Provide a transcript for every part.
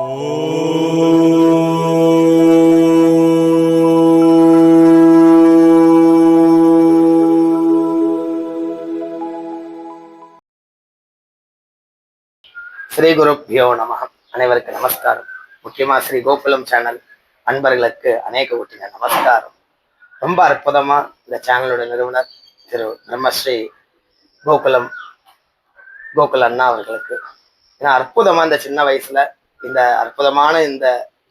ஸ்ரீ குருப்யோ நம. அனைவருக்கு நமஸ்காரம். முக்கியமா ஸ்ரீ கோகுலம் சேனல் அன்பர்களுக்கு அநேக ஊட்டின நமஸ்காரம். ரொம்ப அற்புதமா இந்த சேனலோட நிறுவனர் திரு பிரம்மஸ்ரீ கோகுல அண்ணா அவர்களுக்கு, ஏன்னா அற்புதமா இந்த சின்ன வயசுல இந்த அற்புதமான இந்த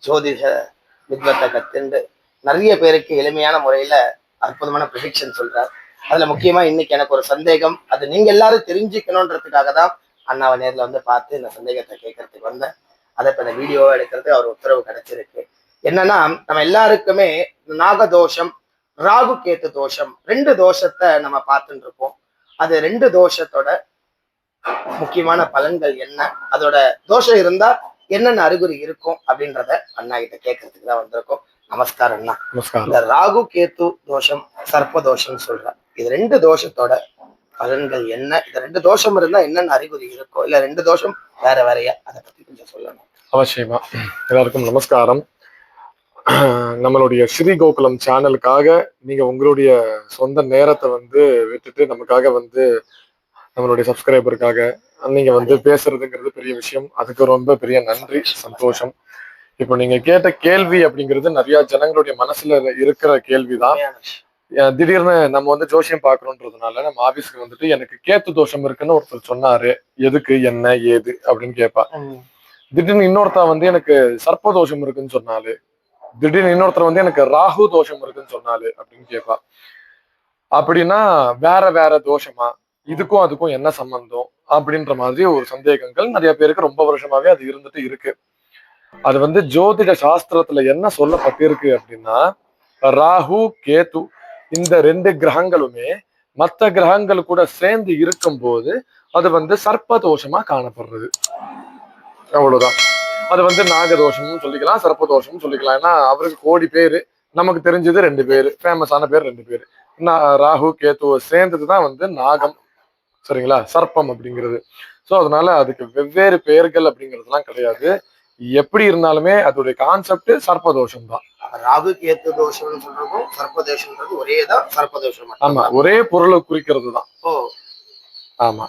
ஜோதிஷ வித்வத்தை கத்துண்டு நிறைய பேருக்கு எளிமையான முறையில அற்புதமான ப்ரிடிக்ஷன் சொல்றார். அதுல முக்கியமா இன்னைக்கு எனக்கு ஒரு சந்தேகம், அது நீங்க எல்லாரும் தெரிஞ்சுக்கணுன்றதுக்காக தான் அண்ணாவை நேரில் வந்து பார்த்து இந்த சந்தேகத்தை கேட்கறதுக்கு வந்தேன். அதை இப்போ இந்த வீடியோவை எடுக்கிறதுக்கு அவர் உத்தரவு கிடைச்சிருக்கு. என்னன்னா, நம்ம எல்லாருக்குமே நாகதோஷம், ராகு கேத்து தோஷம், ரெண்டு தோஷத்தை நம்ம பார்த்துட்டு இருப்போம். அது ரெண்டு தோஷத்தோட முக்கியமான பலன்கள் என்ன, அதோட தோஷம் இருந்தா என்னென்ன அறிகுறி இருக்கும் அப்படின்றத அண்ணா கிட்ட கேட்கறதுக்கு தான் வந்திருக்கோம். நமஸ்காரம் அண்ணா. நமஸ்காரம். இந்த ராகு கேத்து தோஷம், சர்ப்ப தோஷம்னு சொல்றேன், இது ரெண்டு தோஷத்தோட பலன்கள் என்ன, இந்த ரெண்டு தோஷம் இருந்தா என்னென்ன அறிகுறி இருக்கும், இல்ல ரெண்டு தோஷம் வேற வேறையா, அதை பத்தி கொஞ்சம் சொல்லணும். அவசியமா. எல்லாருக்கும் நமஸ்காரம். நம்மளுடைய ஸ்ரீ கோகுலம் சேனலுக்காக நீங்க உங்களுடைய சொந்த நேரத்தை விட்டுட்டு நமக்காக நம்மளுடைய சப்ஸ்கிரைபருக்காக நீங்க பேசுறதுங்கிறது பெரிய விஷயம். அதுக்கு ரொம்ப பெரிய நன்றி, சந்தோஷம். இப்போ நீங்க கேட்ட கேள்வி அப்படிங்கிறது நிறைய ஜனங்களுடைய மனசுல இருக்கிற கேள்விதான். திடீர்னு நம்ம ஜோசியம் பார்க்கணுன்றதுனால நம்ம ஆபீஸ்க்கு எனக்கு கேத்து தோஷம் இருக்குன்னு ஒருத்தர் சொன்னாரு, எதுக்கு என்ன ஏது அப்படின்னு கேட்பா. திடீர்னு இன்னொருத்தர் எனக்கு சர்ப்ப தோஷம் இருக்குன்னு சொன்னாலு, திடீர்னு இன்னொருத்தர் எனக்கு ராகு தோஷம் இருக்குன்னு சொன்னாலு அப்படின்னு கேட்பா. அப்படின்னா வேற வேற தோஷமா, இதுக்கும் அதுக்கும் என்ன சம்பந்தம் அப்படின்ற மாதிரி ஒரு சந்தேகங்கள் நிறைய பேருக்கு ரொம்ப வருஷமாவே அது இருந்துட்டு இருக்கு. அது ஜோதிட சாஸ்திரத்துல என்ன சொல்லப்பட்டிருக்கு அப்படின்னா, ராகு கேத்து இந்த ரெண்டு கிரகங்களுமே மற்ற கிரகங்கள் கூட சேர்ந்து இருக்கும்போது அது சர்ப்ப தோஷமா காணப்படுறது. அவ்வளவுதான். அது நாகதோஷம்னு சொல்லிக்கலாம், சர்ப்ப தோஷம்னு சொல்லிக்கலாம். ஏன்னா அவருக்கு கோடி பேரு, நமக்கு தெரிஞ்சது ரெண்டு பேரு, ஃபேமஸான பேர் ரெண்டு பேரு. ராகு கேத்துவை சேர்ந்ததுதான் நாகம், சரிங்களா, சர்ப்பம் அப்படிங்கிறது. ஸோ அதனால அதுக்கு வெவ்வேறு பெயர்கள் அப்படிங்கிறதுலாம் கிடையாது. எப்படி இருந்தாலுமே அதோடைய கான்செப்ட் சர்ப்பதோஷம் தான். ராகு கேத்து தோஷம்னு சொல்றதும் சர்ப்பதோஷம்ன்றது ஒரே தான், சர்ப்பதோஷம். ஆமா, ஒரே பொருளை குறிக்கிறது தான். ஓ ஆமா.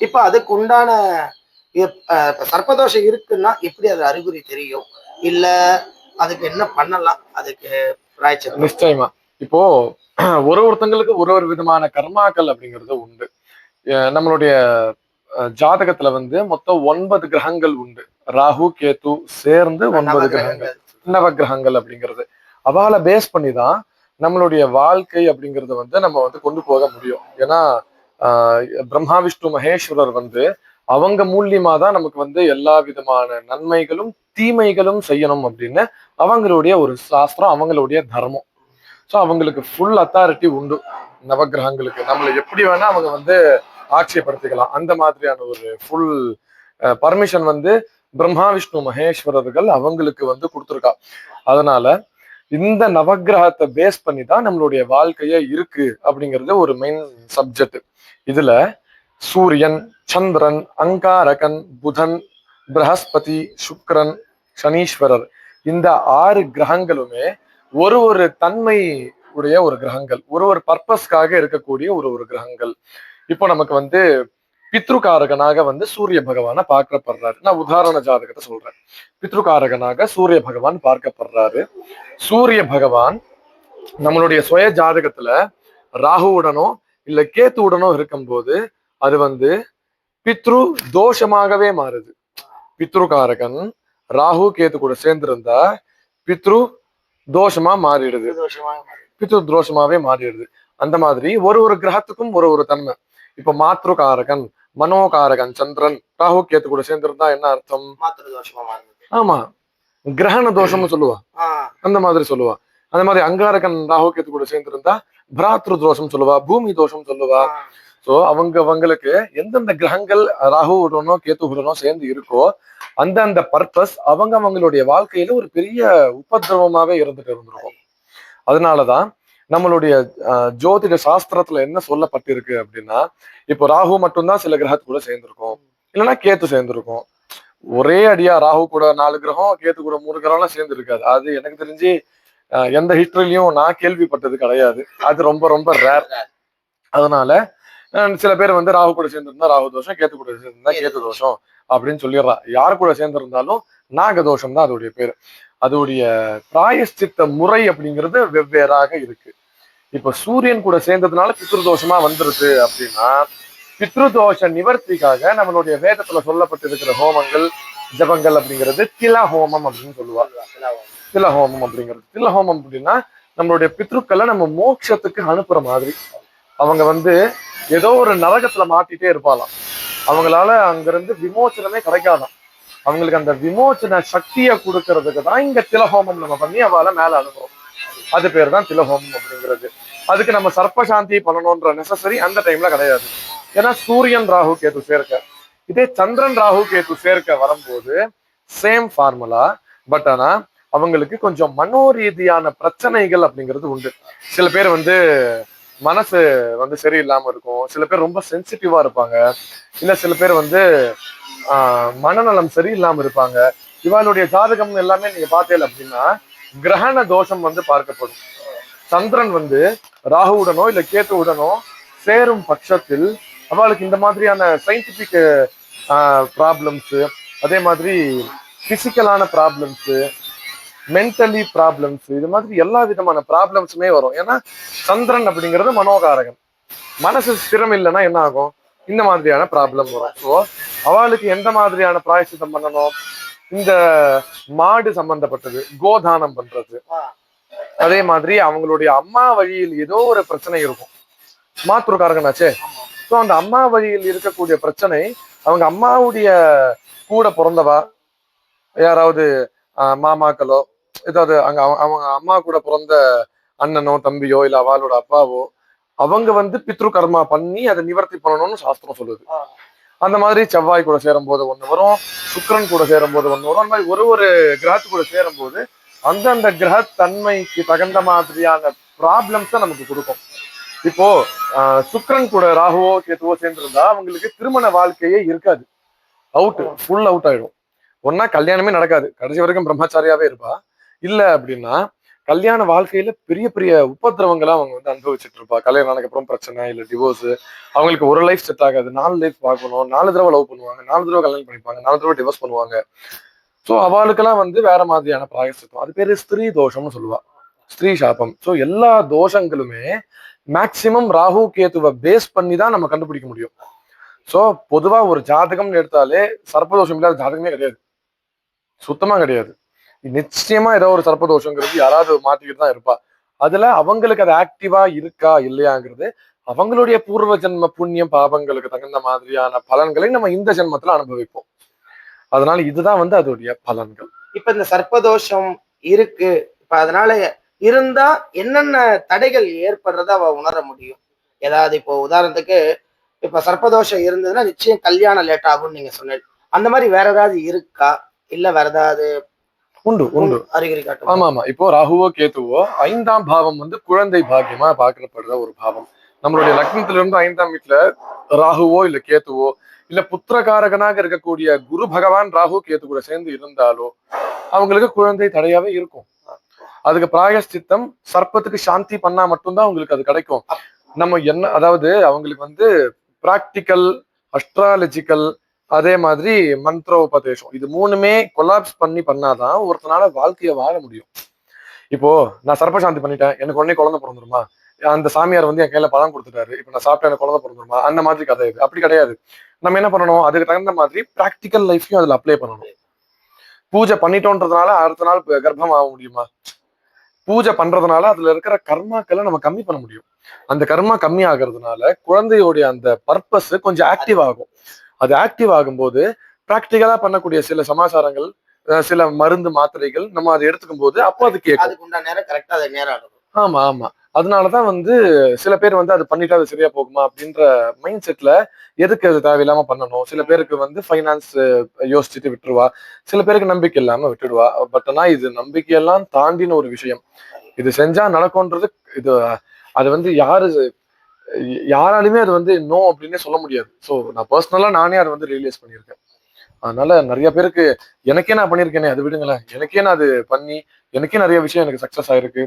இப்ப அதுக்கு உண்டான சர்ப்பதோஷம் இருக்குன்னா எப்படி அது அறிகுறி தெரியும், இல்ல அதுக்கு என்ன பண்ணலாம், அதுக்கு நிச்சயமா. இப்போ ஒருத்தங்களுக்கு ஒரு விதமான கர்மாக்கள் அப்படிங்கிறது உண்டு. நம்மளுடைய ஜாதகத்துல மொத்தம் 9 கிரகங்கள் உண்டு. ராகு கேத்து சேர்ந்து 9 கிரகங்கள், நவ கிரகங்கள் அப்படிங்கிறது. அவால பேஸ் பண்ணிதான் நம்மளுடைய வாழ்க்கை அப்படிங்கறத நம்ம கொண்டு போக முடியும். ஏன்னா பிரம்மா விஷ்ணு மகேஸ்வரர் அவங்க மூலியமா தான் நமக்கு எல்லா விதமான நன்மைகளும் தீமைகளும் செய்யணும் அப்படின்னு அவங்களுடைய ஒரு சாஸ்திரம், அவங்களுடைய தர்மம். ஸோ அவங்களுக்கு ஃபுல் அத்தாரிட்டி உண்டு. நவகிரகங்களுக்கு நம்மளை எப்படி வேணா அவங்க ஆட்சியப்படுத்திக்கலாம். அந்த மாதிரியான ஒரு ஃபுல் பர்மிஷன் பிரம்மா விஷ்ணு மகேஸ்வரர்கள் அவங்களுக்கு கொடுத்துருக்கா. அதனால இந்த நவகிரகத்தை பேஸ் பண்ணி தான் நம்மளுடைய வாழ்க்கையே இருக்கு அப்படிங்கிறது ஒரு மெயின் சப்ஜெக்ட். இதுல சூரியன், சந்திரன், அங்காரகன், புதன், பிரகஸ்பதி, சுக்கிரன், சனீஸ்வரர், இந்த 6 கிரகங்களுமே ஒரு தன்மை உடைய ஒரு கிரகங்கள், ஒரு பர்பஸ்க்காக இருக்கக்கூடிய ஒரு கிரகங்கள். இப்போ நமக்கு பித்ருகாரகனாக சூரிய பகவான பார்க்கப்படுறாரு. நான் உதாரண ஜாதகத்தை சொல்றேன். பித்ருகாரகனாக சூரிய பகவான் பார்க்கப்படுறாரு. சூரிய பகவான் நம்மளுடைய சுய ஜாதகத்துல ராகுவுடனோ இல்ல கேத்துவுடனோ இருக்கும்போது அது பித்ரு தோஷமாகவே மாறுது. பித்ருகாரகன் ராகு கேத்து கூட சேர்ந்திருந்தா பித்ரு தோஷமா மாறிடுது, பித்ரு தோஷமாவே மாறிடுது. அந்த மாதிரி ஒரு கிரகத்துக்கும் ஒரு தன்மை. இப்ப மாத்ருகாரகன், மனோகாரகன் சந்திரன் ராகு கேத்து கூட சேர்ந்திருந்தா என்ன அர்த்தம்? ஆமா, கிரகண தோஷம்னு சொல்லுவா, அந்த மாதிரி சொல்லுவா. அந்த மாதிரி அங்காரகன் ராகு கேத்து கூட சேர்ந்திருந்தா பிராத்ரு தோஷம் சொல்லுவா, பூமி தோஷம் சொல்லுவா. சோ அவங்களுக்கு எந்தெந்த கிரகங்கள் ராகுவுடனோ கேத்துவுடனோ சேர்ந்து இருக்கோ அந்த பர்பஸ் அவங்களுடைய வாழ்க்கையில ஒரு பெரிய உபதிரவமாவே இருந்துட்டு இருந்திருக்கும். அதனாலதான் நம்மளுடைய ஜோதிட சாஸ்திரத்துல என்ன சொல்லப்பட்டிருக்கு அப்படின்னா, இப்போ ராகு மட்டும்தான் சில கிரகத்து கூட சேர்ந்திருக்கும், இல்லைன்னா கேத்து சேர்ந்திருக்கும். ஒரே அடியா ராகு கூட 4 கிரகம், கேத்து கூட 3 கிரகம்லாம் சேர்ந்து இருக்காது. அது எனக்கு தெரிஞ்சு எந்த ஹிஸ்டரிலையும் நான் கேள்விப்பட்டது கிடையாது. அது ரொம்ப ரொம்ப ரேர். அதனால சில பேர் வந்து ராகு கூட சேர்ந்திருந்தா ராகு தோஷம், கேத்து கூட சேர்ந்திருந்தா கேத்து தோஷம் அப்படின்னு சொல்லிடுறா. யாரு கூட சேர்ந்திருந்தாலும் நாக தோஷம் தான் அதோடைய பேரு. அதோடைய பிராயஷ்சித்த முறை அப்படிங்கிறது வெவ்வேறாக இருக்கு. இப்ப சூரியன் கூட சேர்ந்ததுனால பித்ருதோஷமா வந்துருது அப்படின்னா, பித்ருதோஷ நிவர்த்திக்காக நம்மளுடைய வேதத்துல சொல்லப்பட்டிருக்கிற ஹோமங்கள், ஜபங்கள் அப்படிங்கிறது தில ஹோமம் அப்படின்னு சொல்லுவாங்க. தில ஹோமம் அப்படிங்கிறது, தில ஹோமம் அப்படின்னா நம்மளுடைய பித்ருக்களை நம்ம மோட்சத்துக்கு அனுப்புற மாதிரி. அவங்க வந்து ஏதோ ஒரு நரகத்துல மாட்டிட்டே இருப்பாளாம். அவங்களால அங்கிருந்து விமோச்சனமே கிடைக்காதான். அவங்களுக்கு அந்த விமோச்சன சக்தியை கொடுக்கறதுக்கு தான் இங்க திலஹோமம் நம்ம பண்ணி அவளை மேல அனுப்புறோம். அது பேர் தான் திலஹோமம் அப்படிங்கிறது. அதுக்கு நம்ம சர்ப்பசாந்தி பண்ணணும்ன்ற நெசசரி அந்த டைம்ல கிடையாது. ஏன்னா சூரியன் ராகு கேது சேர்க்க, இதே சந்திரன் ராகு கேது சேர்க்க வரும்போது சேம் ஃபார்முலா. பட் ஆனா அவங்களுக்கு கொஞ்சம் மனோரீதியான பிரச்சனைகள் அப்படிங்கிறது உண்டு. சில பேர் வந்து மனசு வந்து சரியில்லாம இருக்கும், சில பேர் ரொம்ப சென்சிட்டிவா இருப்பாங்க, இல்ல சில பேர் வந்து மனநலம் சரியில்லாம இருப்பாங்க. இவளுடைய ஜாதகம் எல்லாமே நீங்க பார்த்தேன் அப்படின்னா கிரகண தோஷம் வந்து பார்க்கப்படும். சந்திரன் வந்து ராகுவுடனோ இல்ல கேத்துவுடனோ சேரும் பட்சத்தில் அவளுக்கு இந்த மாதிரியான சயின்டிபிக் ப்ராப்ளம்ஸ், அதே மாதிரி பிசிக்கலான ப்ராப்ளம்ஸ், மென்டலி ப்ராப்ளம்ஸ், இது மாதிரி எல்லா விதமான ப்ராப்ளம்ஸுமே வரும். ஏன்னா சந்திரன் அப்படிங்கிறது மனோகாரகன். மனசு ஸ்திரம் இல்லைன்னா என்ன ஆகும்? இந்த மாதிரியான ப்ராப்ளம் வரும். ஸோ அவளுக்கு எந்த மாதிரியான பிராயசித்தம் பண்ணணும்? இந்த மாடு சம்பந்தப்பட்டது, கோதானம் பண்றது. அதே மாதிரி அவங்களுடைய அம்மா வழியில் ஏதோ ஒரு பிரச்சனை இருக்கும், மாத்ருகாரகனாச்சே. ஸோ அந்த அம்மா வழியில் இருக்கக்கூடிய பிரச்சனை, அவங்க அம்மாவுடைய கூட பிறந்தவா யாராவது மாமாக்களோ, ஏதாவது அங்க அவங்க அம்மா கூட பிறந்த அண்ணனோ தம்பியோ இல்ல அவளோட அப்பாவோ, அவங்க வந்து பித்ரு கர்மா பண்ணி அதை நிவர்த்தி பண்ணணும்னு சாஸ்திரம் சொல்லுது. அந்த மாதிரி செவ்வாய் கூட சேரும் போது ஒண்ணு வரும், சுக்கிரன் கூட சேரும் போது ஒண்ணு வரும். அந்த மாதிரி ஒரு ஒரு கிரகத்து கூட சேரும் போது அந்தந்த கிரக தன்மைக்கு தகுந்த மாதிரியான ப்ராப்ளம்ஸ் தான் நமக்கு கொடுக்கும். இப்போ சுக்கிரன் கூட ராகுவோ கேத்துவோ சேர்ந்திருந்தா அவங்களுக்கு திருமண வாழ்க்கையே இருக்காது, அவுட், ஃபுல் அவுட் ஆயிடும். ஒன்னா கல்யாணமே நடக்காது, கடைசி வரைக்கும் பிரம்மச்சாரியாவே இருப்பா. இல்ல அப்படின்னா கல்யாண வாழ்க்கையில பெரிய பெரிய உபதிரவங்களா அவங்க வந்து அனுபவிச்சுட்டு இருப்பா. கல்யாணம் ஆனதுக்கு அப்புறம் பிரச்சனை இல்ல டிவோர்ஸ். அவங்களுக்கு ஒரு லைஃப் செட் ஆகாது, 4 லைஃப் பார்க்கணும், 4 தடவை லவ் பண்ணுவாங்க, 4 தடவை கல்யாணம் பண்ணிப்பாங்க, 4 தடவை டிவோர்ஸ் பண்ணுவாங்க. ஸோ அவளுக்கெல்லாம் வந்து வேற மாதிரியான பிராயசித்தம், அது பேரு ஸ்திரீ தோஷம்னு சொல்லுவா, ஸ்திரீ சாபம். ஸோ எல்லா தோஷங்களுமே மேக்சிமம் ராகு கேத்துவை பேஸ் பண்ணி தான் நம்ம கண்டுபிடிக்க முடியும். ஸோ பொதுவா ஒரு ஜாதகம்னு எடுத்தாலே சர்ப்பதோஷம் இல்லாத ஜாதகமே கிடையாது, சுத்தமா கிடையாது. நிச்சயமா ஏதோ ஒரு சர்ப்பதோஷங்கிறது யாராவது மாட்டிக்கிட்டு தான் இருப்பா. அதுல அவங்களுக்கு அது ஆக்டிவா இருக்கா இல்லையாங்கிறது அவங்களுடைய பூர்வ ஜென்ம புண்ணியம் பாபங்களுக்கு தகுந்த மாதிரியான பலன்களை நம்ம இந்த ஜென்மத்துல அனுபவிப்போம். அதனால இதுதான் வந்து அதோடைய பலன்கள். இப்ப இந்த சர்ப்பதோஷம் இருக்கு, இப்ப அதனால இருந்தா என்னென்ன தடைகள் ஏற்படுறத அவ உணர முடியும்? ஏதாவது இப்போ உதாரணத்துக்கு இப்ப சர்ப்பதோஷம் இருந்ததுன்னா நிச்சயம் கல்யாணம் லேட் ஆகும்னு நீங்க சொன்னீங்க. அந்த மாதிரி வேற ஏதாவது இருக்கா? இல்ல வேற ஏதாவது உண்டு உண்டு அறிகுறி காட்டும்? ஆமா ஆமா. இப்போ ராகுவோ கேத்துவோ 5ஆம் பாவம் வந்து குழந்தை பாக்கியமா பார்க்கப்படுற ஒரு பாவம். நம்மளுடைய லக்னத்துல இருந்து 5ஆம் வீட்டுல ராகுவோ இல்ல கேத்துவோ இல்ல புத்திரகாரகனாக இருக்கக்கூடிய குரு பகவான் ராகு கேத்து கூட சேர்ந்து இருந்தாலோ அவங்களுக்கு குழந்தை தடையாவே இருக்கும். அதுக்கு பிராயஷ்சித்தம் சர்ப்பத்துக்கு சாந்தி பண்ணா மட்டும்தான் அவங்களுக்கு அது கிடைக்கும். நம்ம என்ன, அதாவது அவங்களுக்கு வந்து பிராக்டிக்கல், அஸ்ட்ராலஜிக்கல், அதே மாதிரி மந்திரோபதேசம், இது 3மே கொலாப்ஸ் பண்ணி பண்ணாதான் ஒருத்தனால வாழ்க்கைய வாழ முடியும். இப்போ நான் சர்ப்பசாந்தி பண்ணிட்டேன், எனக்கு உடனே குழந்தை பிறந்துருமா? அந்த சாமியார் வந்து என் கையில பழம் கொடுத்துட்டாரு, இப்ப நான் சாப்பிட்டேன் எனக்கு குழந்தை பிறந்துருமா? அந்த மாதிரி கதை இது. அப்படி கிடையாது. நம்ம என்ன பண்ணணும், அதுக்கு தகுந்த மாதிரி பிராக்டிக்கல் லைஃப்லயும் அதுல அப்ளை பண்ணணும். பூஜை பண்ணிட்டோன்றதுனால அடுத்த நாள் கர்ப்பம் ஆக முடியுமா? பூஜை பண்றதுனால அதுல இருக்கிற கர்மாக்களை நம்ம கம்மி பண்ண முடியும். அந்த கர்மா கம்மி ஆகிறதுனால குழந்தையோடைய அந்த பர்பஸ் கொஞ்சம் ஆக்டிவ் ஆகும். அது ஆக்டிவ் ஆகும்போது பிராக்டிக்கலா பண்ணக்கூடிய சில சமாச்சாரங்கள், சில மருந்து மாத்திரைகள் நம்ம அதை எடுத்துக்கும் போது அப்போ அது கேட்கும். ஆமா ஆமா. அதனாலதான் வந்து சில பேர் வந்து அது பண்ணிட்டா அது சரியா போகுமா அப்படின்ற மைண்ட் செட்ல எதுக்கு அது தேவையில்லாம பண்ணணும். சில பேருக்கு வந்து ஃபைனான்ஸ் யோசிச்சுட்டு விட்டுருவா, சில பேருக்கு நம்பிக்கை இல்லாம விட்டுடுவா. பட் ஆனா இது நம்பிக்கையெல்லாம் தாண்டின ஒரு விஷயம். இது செஞ்சா நடக்கும்ன்றது, இது அது வந்து யாராலுமே அது வந்து நோ அப்படின்னே சொல்ல முடியாது. ஸோ நான் பர்சனலா நானே அதை வந்து ரியலைஸ் பண்ணியிருக்கேன். அதனால நிறைய பேருக்கு எனக்கே நான் பண்ணியிருக்கேனே அது விடுங்களேன், எனக்கே நான் அது பண்ணி எனக்கே நிறைய விஷயம் எனக்கு சக்சஸ் ஆயிருக்கு.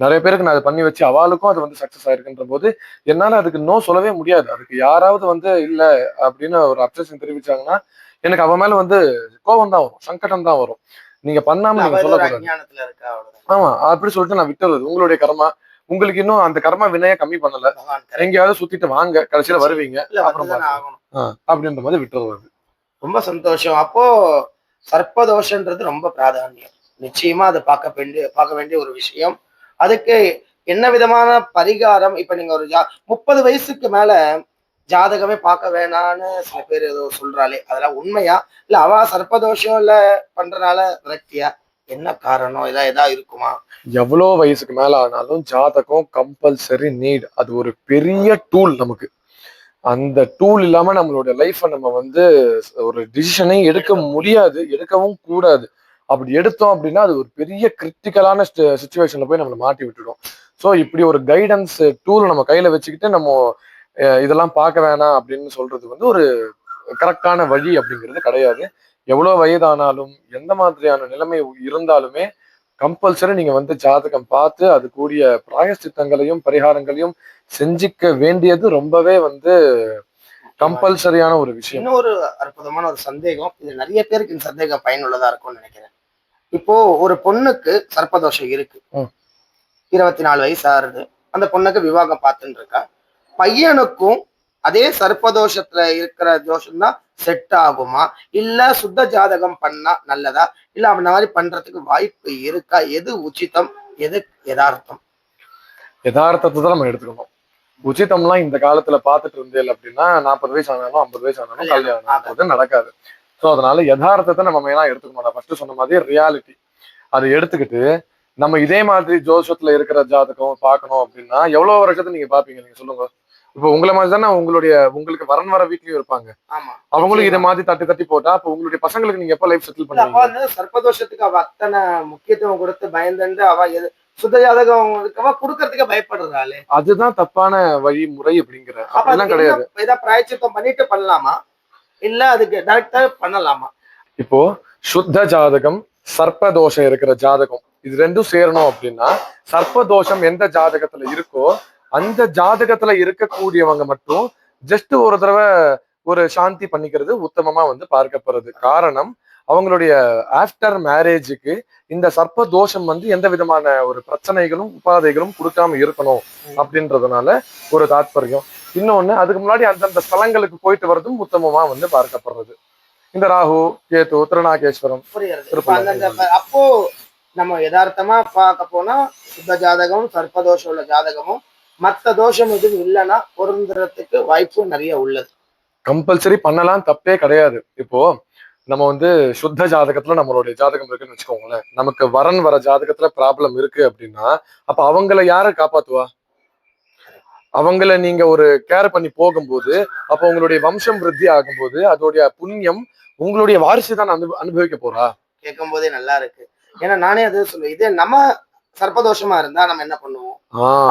நிறைய பேருக்கு நான் அதை பண்ணி வச்சு அவளுக்கும் அது வந்து சக்சஸ் ஆயிருக்குன்ற போது என்னால அதுக்கு நோ சொல்லவே முடியாது. அதுக்கு யாராவது வந்து இல்ல அப்படின்னு ஒரு அப்சஷன் தெரிவிச்சாங்கன்னா எனக்கு அவன் மேல வந்து கோபம் தான் வரும், சங்கடம் தான் வரும். நீங்க பண்ணாம அவ நீங்க ஏதோ ஒரு சொல்லக்கூடாது. அஞ்ஞானத்துல இருக்கா அவ்வளவுதான். ஆமா அப்படி சொல்லிட்டு நான் விட்டுறது. உங்களுடைய கர்மா, உங்களுக்கு இன்னும் அந்த கர்மா வினைய கம்மி பண்ணல. பகவான் correct. எங்கேயாவது சுத்திட்டு வாங்க, கடைசியில வருவீங்க, இல்ல அப்புறம் வந்துதானே பாருங்க. ஆகணும். அப்படின்ற மாதிரி விட்டுறது. ரொம்ப சந்தோஷம். அப்போ சர்ப்பதோஷன்றது ரொம்ப பிராதானியம். நிச்சயமா அதை பார்க்க வேண்டிய ஒரு விஷயம். அதுக்கு என்ன விதமான பரிகாரம்? இப்ப நீங்க ஒரு 30 வயசுக்கு மேல ஜாதகமே பார்க்க வேணான்னு சில பேர் ஏதோ சொல்றாளே, அதெல்லாம் உண்மையா? இல்ல அவ சர்ப்பதோஷம் இல்ல பண்றனால விரக்தியா? என்ன காரணம்? ஏதா இருக்குமா? எவ்வளோ வயசுக்கு மேல ஆனாலும் ஜாதகம் கம்பல்சரி நீட். அது ஒரு பெரிய டூல் நமக்கு. அந்த டூல் இல்லாம நம்மளோட லைஃப்பை நம்ம வந்து ஒரு டிசிஷனை எடுக்க முடியாது, எடுக்கவும் கூடாது. அப்படி எடுத்தோம் அப்படின்னா அது ஒரு பெரிய கிரிட்டிக்கலான சுச்சுவேஷன்ல போய் நம்மளை மாட்டி விட்டுடும். ஸோ இப்படி ஒரு கைடன்ஸ் டூல் நம்ம கையில வச்சுக்கிட்டு நம்ம இதெல்லாம் பார்க்க வேணாம் அப்படின்னு சொல்றது வந்து ஒரு கரெக்டான வழி அப்படிங்கிறது கிடையாது. எவ்வளவு வயதானாலும் எந்த மாதிரியான நிலைமை இருந்தாலுமே கம்பல்சரி நீங்க வந்து ஜாதகம் பார்த்து அது கூடிய பிராயஷ்சித்தங்களையும் பரிகாரங்களையும் செஞ்சுக்க வேண்டியது ரொம்பவே வந்து கம்பல்சரியான ஒரு விஷயம். இன்னொரு அற்புதமான ஒரு சந்தேகம். இது நிறைய பேருக்கு இந்த சந்தேகம் பயனுள்ளதா இருக்கும்னு நினைக்கிறேன். இப்போ ஒரு பொண்ணுக்கு சர்ப்பதோஷம் இருக்கு. 24 வயசு ஆறுது. அந்த பொண்ணுக்கு விவாகம் பார்த்துட்டு இருக்கா. பையனுக்கும் அதே சர்ப்பதோஷத்துல இருக்கிற தோஷம் தான் செட் ஆகுமா? இல்ல சுத்த ஜாதகம் பண்ணா நல்லதா? இல்ல அந்த மாதிரி பண்றதுக்கு வாய்ப்பு இருக்கா? எது உச்சிதம்? எது யதார்த்தம்? யதார்த்தத்தை தான் நம்ம எடுத்துக்கணும். உச்சிதம்லாம் இந்த காலத்துல பார்த்துட்டு இருந்தேன் அப்படின்னா 40 வயசு ஆனாலும் 50 வயசு ஆனாலும் கல்யாணம் நடக்காது. ஸோ அதனால யதார்த்தத்தை நம்ம மெயினா எடுத்துக்கணும். நான் ஃபர்ஸ்ட் சொன்ன மாதிரி ரியாலிட்டி அதை எடுத்துக்கிட்டு நம்ம இதே மாதிரி ஜோஷத்துல இருக்கிற ஜாதகம் பார்க்கணும் அப்படின்னா எவ்வளவு வருஷத்தை நீங்க பாப்பீங்க? நீங்க சொல்லுங்க. இப்போ உங்களை மாதிரி தானே உங்களுக்கு வரன் வர வீட்லயும் இருப்பாங்க. ஆமா. அவங்களும் இதை மாதிரி தட்டி தட்டி போட்டா அப்ப உங்களுடைய பசங்களுக்கு நீங்க எப்ப லைஃப் செட்டில் அப்ப பண்ணுவீங்க? வந்து சர்ப்பதோஷத்துக்கு அவ அத்தனை முக்கியத்துவம் கொடுத்து பயந்துண்டு அவ சுத்த ஜாதகம் இருக்கவா கொடுக்கறதுக்கு பயப்படுறாளே. அதுதான் தப்பான வழிமுறை அப்படிங்கிற. அப்ப அப்படிலாம் கிடையாது. ஏதாவது பிராயச்சித்தம் பண்ணிட்டு பண்ணலாமா? இல்ல அதுக்கு டைரக்டா பண்ணலாமா? இப்போ சுத்த ஜாதகம், சர்ப்பதோஷம் இருக்கிற ஜாதகம் இது ரெண்டும் சேரணும் அப்படின்னா சர்ப்பதோஷம் எந்த ஜாதகத்துல இருக்கோ அந்த ஜாதகத்துல இருக்கக்கூடியவங்க மட்டும் ஜஸ்ட் ஒரு தடவை ஒரு சாந்தி பண்ணிக்கிறது உத்தமமா வந்து பார்க்கப்படுறது. காரணம் அவங்களுடைய ஆஃப்டர் மேரேஜுக்கு இந்த சர்ப்ப தோஷம் வந்து எந்த விதமான ஒரு பிரச்சனைகளும் உபாதைகளும் கொடுக்காம இருக்கணும் அப்படின்றதுனால ஒரு தாத்பரியம். இன்னொன்னு அதுக்கு முன்னாடி அந்தந்த ஸ்தலங்களுக்கு போயிட்டு வர்றதும் உத்தமமா வந்து பார்க்கப்படுறது. இந்த ராகு, கேது, திருநாகேஸ்வரம், அப்போ நம்ம யதார்த்தமா பார்க்க போனா சுத்த ஜாதகம், சர்ப்பதோஷம் உள்ள ஜாதகமும் மத்த தோஷம் எதுவும் இல்லைன்னா பொருந்துறதுக்கு வாய்ப்பு நிறைய உள்ளது. கம்பல்சரி பண்ணலாம், தப்பே கிடையாது. இப்போ நம்ம வந்து சுத்த ஜாதகத்துல நம்மளுடைய ஜாதகம் இருக்குன்னு வச்சுக்கோங்களேன். நமக்கு வரன் வர ஜாதகத்துல ப்ராப்ளம் இருக்கு அப்படின்னா அப்ப அவங்கள யாரை காப்பாத்துவா? அவங்கள நீங்க ஒரு கேர் பண்ணி போகும்போது அப்ப உங்களுடைய வம்சம் விருத்தி ஆகும்போது அதோடைய புண்ணியம் உங்களுடைய வாரிசு தான் அனுபவிக்க போறா. கேட்கும் போதே நல்லா இருக்கு. ஏன்னா நானே அது சொல்லுவேன். இதே நம்ம சர்ப்பதோஷமா இருந்தா நம்ம என்ன பண்ணுவோம்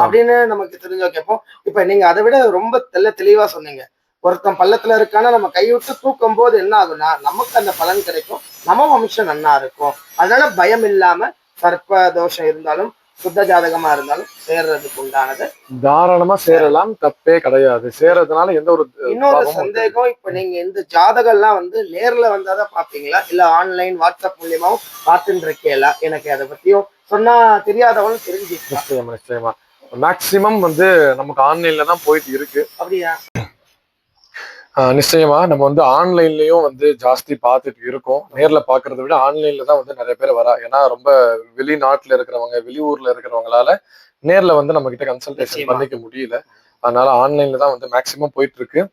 அப்படின்னு நமக்கு தெரிஞ்ச கேட்போம். இப்ப நீங்க அதை விட ரொம்ப தெளிவா சொன்னீங்க. ஒருத்தன் பள்ளத்துல இருக்கானா நம்ம கைவிட்டு தூக்கும் போது என்ன ஆகுனா நமக்கு அந்த பலன் கிடைக்கும், நம்ம வம்சம் நன்னா இருக்கும். அதனால பயம் இல்லாம சர்ப்ப தோஷம் இருந்தாலும் சுத்த ஜாதகமா இருந்தாலும் சேர்றதுக்கு உண்டானது தாராளமா சேரலாம், தப்பே கிடையாது. சேர்றதுனால எந்த ஒரு இன்னொரு சந்தேகம். இப்ப நீங்க இந்த ஜாதகம் எல்லாம் வந்து நேர்ல வந்தாதான் பாப்பீங்களா இல்ல ஆன்லைன் வாட்ஸ்அப் மூலியமாவும் பார்த்துட்டு இருக்கேல? எனக்கு அதை பத்தியும் சொன்னா தெரியாதவங்களும் தெரிஞ்சு. நிச்சயமா மேக்சிமம் வந்து நமக்கு ஆன்லைன்ல தான் போயிட்டு இருக்கு. அப்படியா? நிச்சயமா நம்ம வந்து ஆன்லைன்லயும் வந்து ஜாஸ்தி பார்த்துட்டு இருக்கோம். நேர்ல பாக்குறத விட ஆன்லைன்ல தான் வந்து நிறைய பேர் வரா. ஏன்னா ரொம்ப வெளிநாட்டுல இருக்கிறவங்க, வெளியூர்ல இருக்கிறவங்களால நேர்ல வந்து நம்ம கிட்ட கன்சல்டேஷன் பண்ணிக்க முடியல. அதனால ஆன்லைன்ல தான் வந்து மேக்சிமம் போயிட்டு இருக்கு.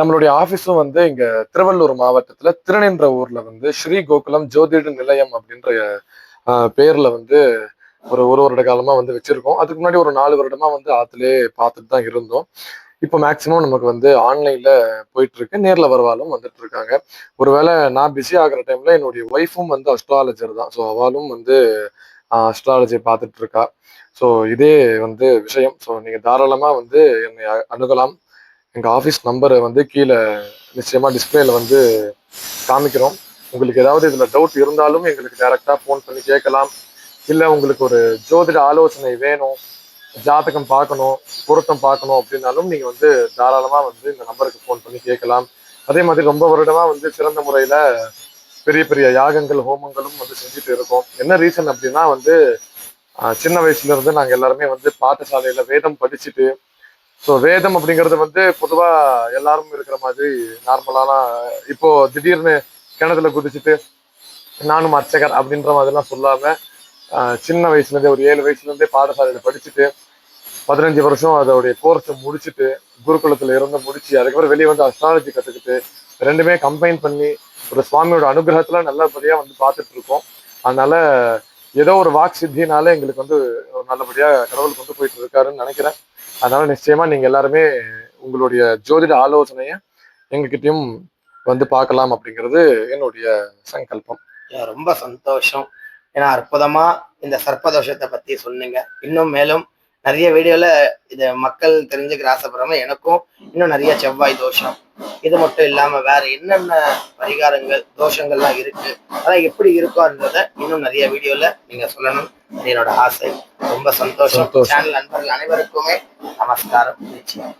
நம்மளுடைய ஆபீஸும் வந்து இங்க திருவள்ளூர் மாவட்டத்துல திருநின்ற ஊர்ல வந்து ஸ்ரீ கோகுலம் ஜோதிட நிலையம் அப்படின்ற பேர்ல வந்து ஒரு வருட காலமா வந்து வச்சிருக்கோம். அதுக்கு முன்னாடி ஒரு 4 வருடமா வந்து ஆத்துலயே பார்த்துட்டு தான் இருந்தோம். இப்போ மேக்சிமம் நமக்கு வந்து ஆன்லைன்ல போயிட்டு இருக்கு. நேர்ல வரவாலும் வந்துட்டு இருக்காங்க. ஒருவேளை நான் பிஸி ஆகிற டைம்ல என்னுடைய ஒய்ஃபும் வந்து அஸ்ட்ராலஜர் தான். ஸோ அவளும் வந்து அஸ்ட்ராலஜி பார்த்துட்டு இருக்கா. ஸோ இதே வந்து விஷயம். ஸோ நீங்க தாராளமா வந்து என்னை அணுகலாம். எங்க ஆஃபீஸ் நம்பரை வந்து கீழே நிச்சயமா டிஸ்பிளேல வந்து காமிக்கிறோம். உங்களுக்கு ஏதாவது இதுல டவுட் இருந்தாலும் எங்களுக்கு டைரக்டா ஃபோன் பண்ணி கேட்கலாம். இல்ல உங்களுக்கு ஒரு ஜோதிட ஆலோசனை வேணும், ஜாதகம் பார்க்கணும், பொருத்தம் பார்க்கணும் அப்படின்னாலும் நீங்க வந்து தாராளமா வந்து இந்த நம்பருக்கு ஃபோன் பண்ணி கேட்கலாம். அதே மாதிரி ரொம்ப வருடமா வந்து சிறந்த முறையில பெரிய பெரிய யாகங்கள் ஹோமங்களும் வந்து செஞ்சுட்டு இருக்கோம். என்ன ரீசன் அப்படின்னா வந்து சின்ன வயசுல இருந்து நாங்க எல்லாருமே வந்து பாடசாலையில வேதம் படிச்சுட்டு, ஸோ வேதம் அப்படிங்கிறது வந்து பொதுவா எல்லாரும் இருக்கிற மாதிரி நார்மலான, இப்போ திடீர்னு கிணத்துல குதிச்சுட்டு நானும் அர்ச்சகர் அப்படின்ற மாதிரிலாம் சொல்லாம சின்ன வயசுல இருந்தே ஒரு 7 வயசுல இருந்தே பாடசாலையில படிச்சுட்டு 15 வருஷம் அதோடைய கோர்ஸை முடிச்சுட்டு குருகுலத்துல இருந்து முடிச்சு அதுக்கப்புறம் வெளியே வந்து அஸ்ட்ராலஜி கத்துக்கிட்டு ரெண்டுமே கம்பைன் பண்ணி ஒரு சுவாமியோட அனுகிரகத்துல நல்லபடியா வந்து பார்த்துட்டு இருக்கோம். அதனால ஏதோ ஒரு வாக் சித்தினால எங்களுக்கு வந்து ஒரு நல்லபடியா கடவுள் கொண்டு போயிட்டு இருக்காருன்னு நினைக்கிறேன். அதனால நிச்சயமா நீங்க எல்லாருமே உங்களுடைய ஜோதிட ஆலோசனைய எங்ககிட்டயும் வந்து பார்க்கலாம் அப்படிங்கிறது என்னுடைய சங்கல்பம். ரொம்ப சந்தோஷம். ஏன்னா அற்புதமா இந்த சர்ப்பதோஷத்தை பத்தி சொன்னீங்க. இன்னும் மேலும் நிறைய வீடியோல இத மக்கள் தெரிஞ்சுக்கிற ஆசைப்படுறாங்க. எனக்கும் இன்னும் நிறைய செவ்வாய் தோஷம், இது மட்டும் இல்லாம வேற என்னென்ன பரிகாரங்கள் தோஷங்கள்லாம் இருக்கு, அதான் எப்படி இருக்கும்ன்றத இன்னும் நிறைய வீடியோல நீங்க சொல்லணும் என்னோட ஆசை. ரொம்ப சந்தோஷம். சேனல் நண்பர்கள் அனைவருக்குமே நமஸ்காரம். நிச்சயம்.